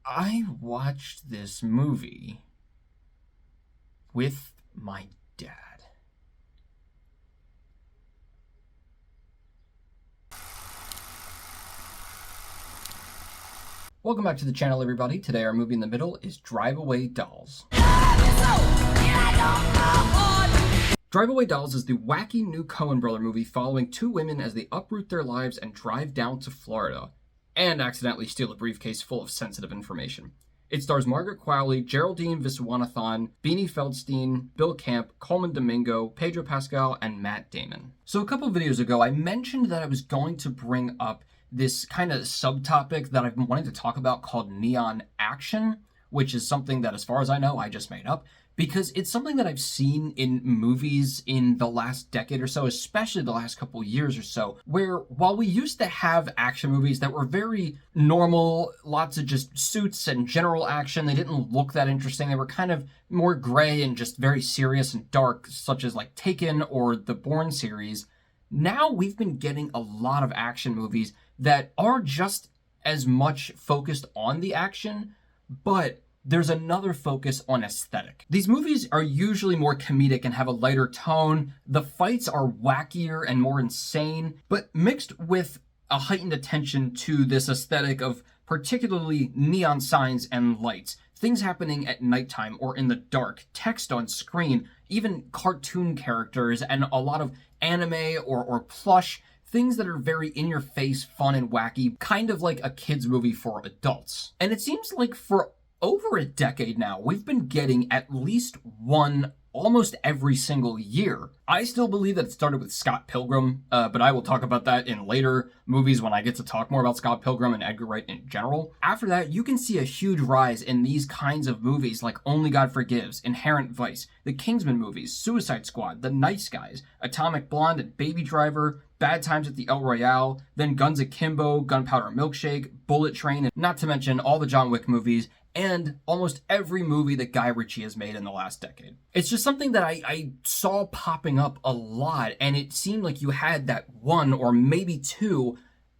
I watched this movie with my dad. Welcome back to the channel, everybody. Today our movie in the middle is Drive Away Dolls. Drive Away Dolls is the wacky new Coen brother movie following two women as they uproot their lives and drive down to Florida and accidentally steal a briefcase full of sensitive information. It stars Margaret, Qualley, Geraldine, Viswanathan, Beanie, Feldstein, Bill Camp, Colman, Domingo, Pedro, Pascal, and Matt Damon. So a couple videos ago, I mentioned that I was going to bring up this kind of subtopic that I've been wanting to talk about called neon action, which is something that, as far as I know, I just made up, because it's something that I've seen in movies in the last decade or so, especially the last couple years or so, where while we used to have action movies that were very normal, lots of just suits and general action, they didn't look that interesting. They were kind of more gray and just very serious and dark, such as like Taken or the Bourne series. Now we've been getting a lot of action movies that are just as much focused on the action, but there's another focus on aesthetic. These movies are usually more comedic and have a lighter tone. The fights are wackier and more insane, but mixed with a heightened attention to this aesthetic of particularly neon signs and lights, things happening at nighttime or in the dark, text on screen, even cartoon characters, and a lot of anime or plush, things that are very in-your-face, fun, and wacky, kind of like a kid's movie for adults. And it seems like for over a decade now, we've been getting at least one almost every single year. I still believe that it started with Scott Pilgrim, but I will talk about that in later movies when I get to talk more about Scott Pilgrim and Edgar Wright in general. After that, you can see a huge rise in these kinds of movies like Only God Forgives, Inherent Vice, the Kingsman movies, Suicide Squad, The Nice Guys, Atomic Blonde and Baby Driver, Bad Times at the El Royale, then Guns Akimbo, Gunpowder Milkshake, Bullet Train, and not to mention all the John Wick movies, and almost every movie that Guy Ritchie has made in the last decade. It's just something that I saw popping up a lot, and it seemed like you had that one or maybe two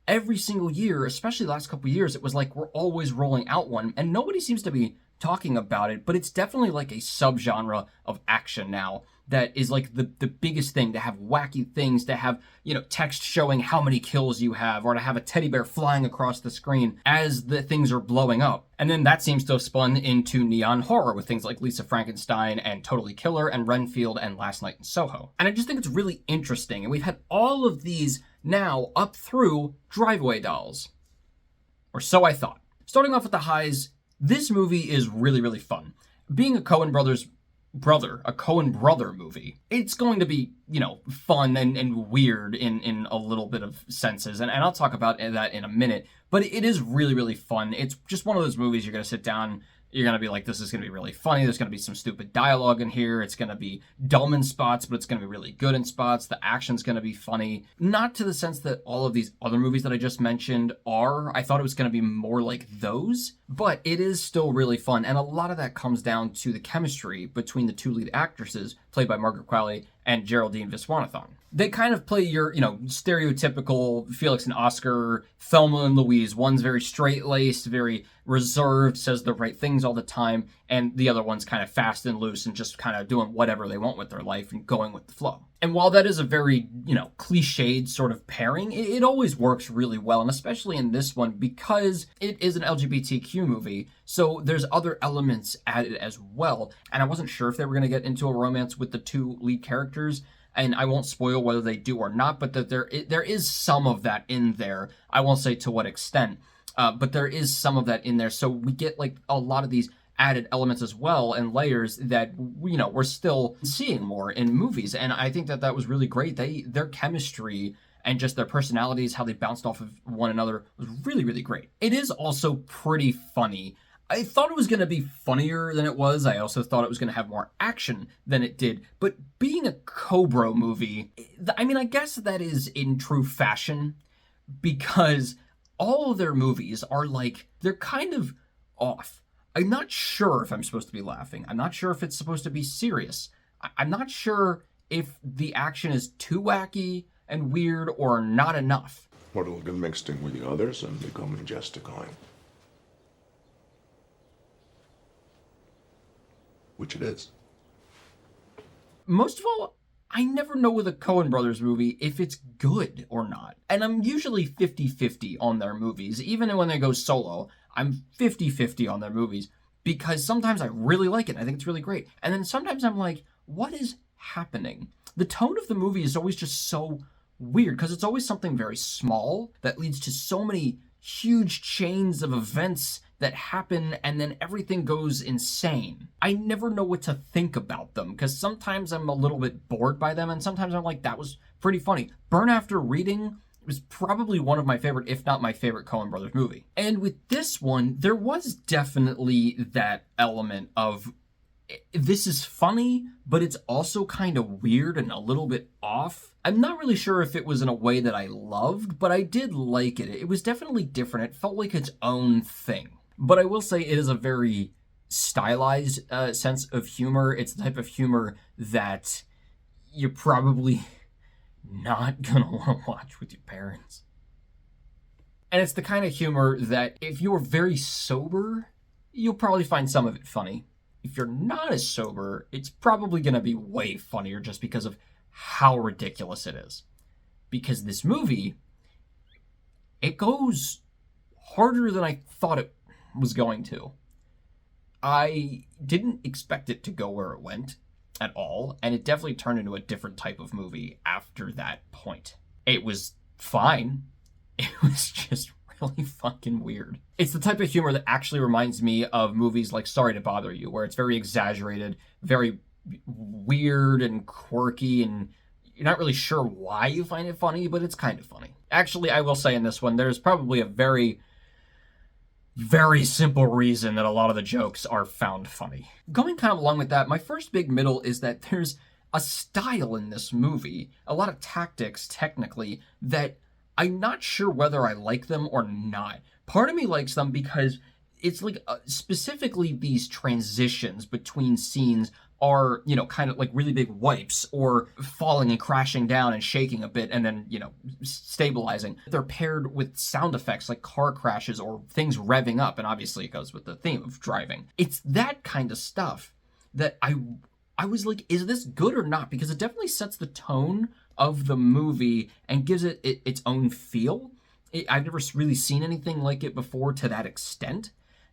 every single year, especially the last couple of years. It was like we're always rolling out one, and nobody seems to be talking about it, but it's definitely like a subgenre of action now that is like the biggest thing, to have wacky things, to have, text showing how many kills you have, or to have a teddy bear flying across the screen as the things are blowing up. And then that seems to have spun into neon horror with things like Lisa Frankenstein and Totally Killer and Renfield and Last Night in Soho. And I just think it's really interesting. And we've had all of these now up through Drive Away Dolls. Or so I thought. Starting off with the highs, this movie is really, really fun. Being a Coen brother movie, it's going to be, fun and weird in a little bit of senses. And I'll talk about that in a minute. But it is really, really fun. It's just one of those movies you're going to sit down, you're going to be like, this is going to be really funny. There's going to be some stupid dialogue in here. It's going to be dumb in spots, but it's going to be really good in spots. The action's going to be funny. Not to the sense that all of these other movies that I just mentioned are. I thought it was going to be more like those, but it is still really fun. And a lot of that comes down to the chemistry between the two lead actresses, played by Margaret Qualley and Geraldine Viswanathan. They kind of play your, stereotypical Felix and Oscar, Thelma and Louise. One's very straight-laced, very reserved, says the right things all the time, and the other one's kind of fast and loose and just kind of doing whatever they want with their life and going with the flow. And while that is a very, cliched sort of pairing, it always works really well, and especially in this one because it is an LGBTQ movie, so there's other elements added as well. And I wasn't sure if they were going to get into a romance with the two lead characters, and I won't spoil whether they do or not, but that there is some of that in there. I won't say to what extent, but there is some of that in there. So we get like a lot of these added elements as well and layers that, we're still seeing more in movies. And I think that was really great. Their chemistry and just their personalities, how they bounced off of one another, was really, really great. It is also pretty funny. I thought it was going to be funnier than it was. I also thought it was going to have more action than it did. But being a Cobra movie, I guess that is in true fashion, because all of their movies are like, they're kind of off. I'm not sure if I'm supposed to be laughing. I'm not sure if it's supposed to be serious. I'm not sure if the action is too wacky and weird or not enough. Or it'll get mixed in with the others and become Majesticine. which it is. Most of all, I never know with a Coen Brothers movie if it's good or not. And I'm usually 50-50 on their movies. Even when they go solo, I'm 50-50 on their movies. Because sometimes I really like it. I think it's really great. And then sometimes I'm like, what is happening? The tone of the movie is always just so weird. Because it's always something very small that leads to so many huge chains of events that happen, and then everything goes insane. I never know what to think about them, because sometimes I'm a little bit bored by them, and sometimes I'm like, that was pretty funny. Burn After Reading was probably one of my favorite, if not my favorite, Coen Brothers movie. And with this one, there was definitely that element of, this is funny, but it's also kind of weird and a little bit off. I'm not really sure if it was in a way that I loved, but I did like it. It was definitely different. It felt like its own thing. But I will say it is a very stylized sense of humor. It's the type of humor that you're probably not gonna want to watch with your parents. And it's the kind of humor that if you're very sober, you'll probably find some of it funny. If you're not as sober, it's probably gonna be way funnier just because of how ridiculous it is. Because this movie, it goes harder than I thought it was going to. I didn't expect it to go where it went at all, and it definitely turned into a different type of movie after that point. It was fine. It was just really fucking weird. It's the type of humor that actually reminds me of movies like Sorry to Bother You, where it's very exaggerated, very weird and quirky, and you're not really sure why you find it funny, but it's kind of funny. Actually, I will say in this one, there's probably a very simple reason that a lot of the jokes are found funny. Going kind of along with that, my first big middle is that there's a style in this movie, a lot of tactics, technically, that I'm not sure whether I like them or not. Part of me likes them because it's like, specifically these transitions between scenes are, kind of like really big wipes or falling and crashing down and shaking a bit and then, stabilizing. They're paired with sound effects like car crashes or things revving up, and obviously it goes with the theme of driving. It's that kind of stuff that I was like, is this good or not? Because it definitely sets the tone of the movie and gives it its own feel. I've never really seen anything like it before to that extent,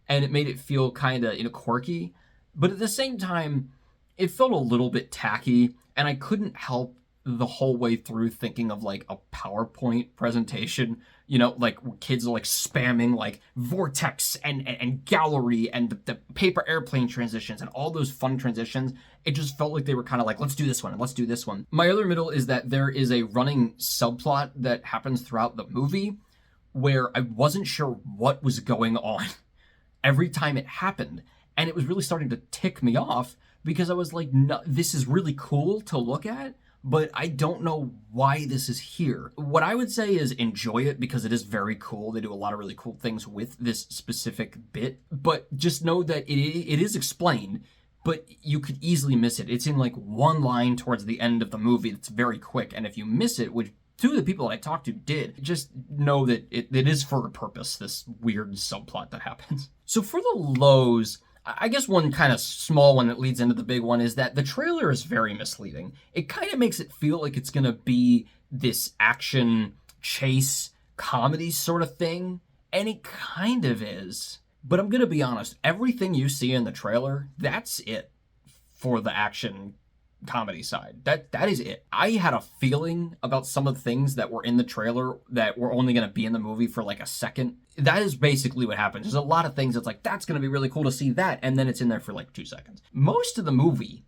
and it made it feel kind of, quirky. But at the same time, it felt a little bit tacky, and I couldn't help the whole way through thinking of like a PowerPoint presentation, like kids are like spamming like vortex and gallery and the paper airplane transitions and all those fun transitions. It just felt like they were kind of like, let's do this one and let's do this one. My other middle is that there is a running subplot that happens throughout the movie where I wasn't sure what was going on every time it happened. And it was really starting to tick me off because I was like, no, this is really cool to look at, but I don't know why this is here. What I would say is enjoy it because it is very cool. They do a lot of really cool things with this specific bit, but just know that it is explained, but you could easily miss it. It's in like one line towards the end of the movie that's very quick, and if you miss it, which two of the people that I talked to did, just know that it is for a purpose, this weird subplot that happens. So for the lows, I guess one kind of small one that leads into the big one is that the trailer is very misleading. It kind of makes it feel like it's going to be this action chase comedy sort of thing, and it kind of is. But I'm going to be honest, everything you see in the trailer, that's it for the action comedy side. That is it. I had a feeling about some of the things that were in the trailer that were only going to be in the movie for like a second. That is basically what happens. There's a lot of things that's like, that's going to be really cool to see that, and then it's in there for like 2 seconds. Most of the movie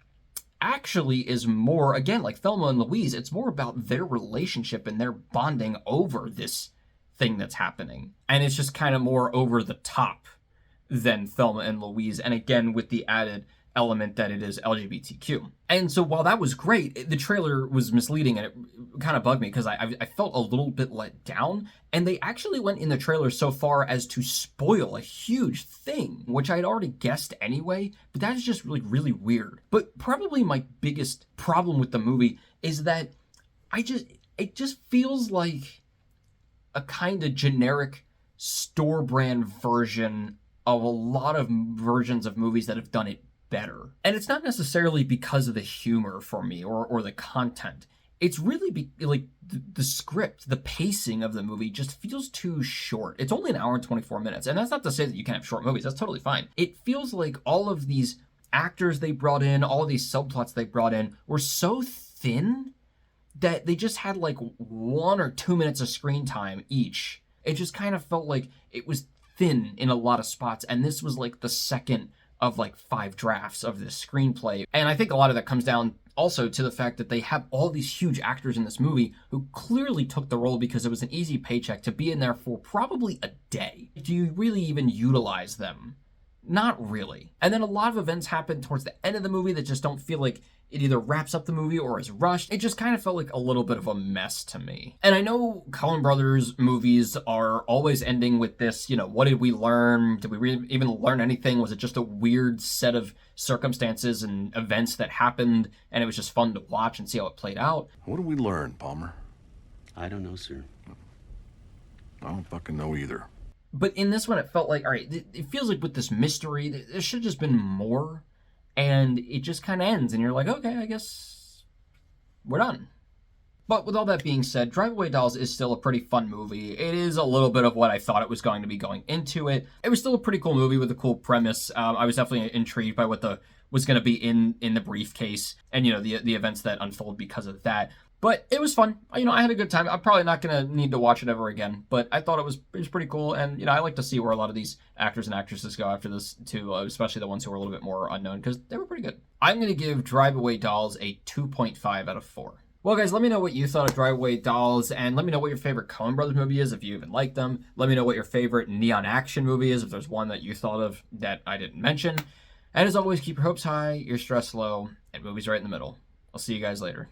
actually is more, again, like Thelma and Louise, it's more about their relationship and their bonding over this thing that's happening. And it's just kind of more over the top than Thelma and Louise, and again with the added element that it is LGBTQ. And so while that was great, the trailer was misleading and it kind of bugged me because I felt a little bit let down, and they actually went in the trailer so far as to spoil a huge thing, which I'd already guessed anyway, but that is just really, really weird. But probably my biggest problem with the movie is that it just feels like a kind of generic store brand version of a lot of versions of movies that have done it better. And it's not necessarily because of the humor for me or the content. It's really like the script, the pacing of the movie just feels too short. It's only an hour and 24 minutes. And that's not to say that you can't have short movies. That's totally fine. It feels like all of these actors they brought in, all of these subplots they brought in were so thin that they just had like 1 or 2 minutes of screen time each. It just kind of felt like it was thin in a lot of spots. And this was like the second of like 5 drafts of this screenplay. And I think a lot of that comes down also to the fact that they have all these huge actors in this movie who clearly took the role because it was an easy paycheck to be in there for probably a day. Do you really even utilize them? Not really. And then a lot of events happen towards the end of the movie that just don't feel like it either wraps up the movie or is rushed. It just kind of felt like a little bit of a mess to me. And I know Coen Brothers movies are always ending with this, what did we learn? Did we even learn anything? Was it just a weird set of circumstances and events that happened and it was just fun to watch and see how it played out? What did we learn, Palmer? I don't know, sir. I don't fucking know either. But in this one, it felt like, all right, it feels like with this mystery, there should have just been more. And it just kind of ends, and you're like, okay, I guess we're done. But with all that being said, Drive-Away Dolls is still a pretty fun movie. It is a little bit of what I thought it was going to be going into it. It was still a pretty cool movie with a cool premise. I was definitely intrigued by what was going to be in the briefcase, and the events that unfold because of that. But it was fun. I had a good time. I'm probably not going to need to watch it ever again, but I thought it was pretty cool. And, I like to see where a lot of these actors and actresses go after this too, especially the ones who are a little bit more unknown, because they were pretty good. I'm going to give Drive-Away Dolls a 2.5 out of 4. Well, guys, let me know what you thought of Drive-Away Dolls, and let me know what your favorite Coen Brothers movie is, if you even like them. Let me know what your favorite neon action movie is, if there's one that you thought of that I didn't mention. And as always, keep your hopes high, your stress low, and movies right in the middle. I'll see you guys later.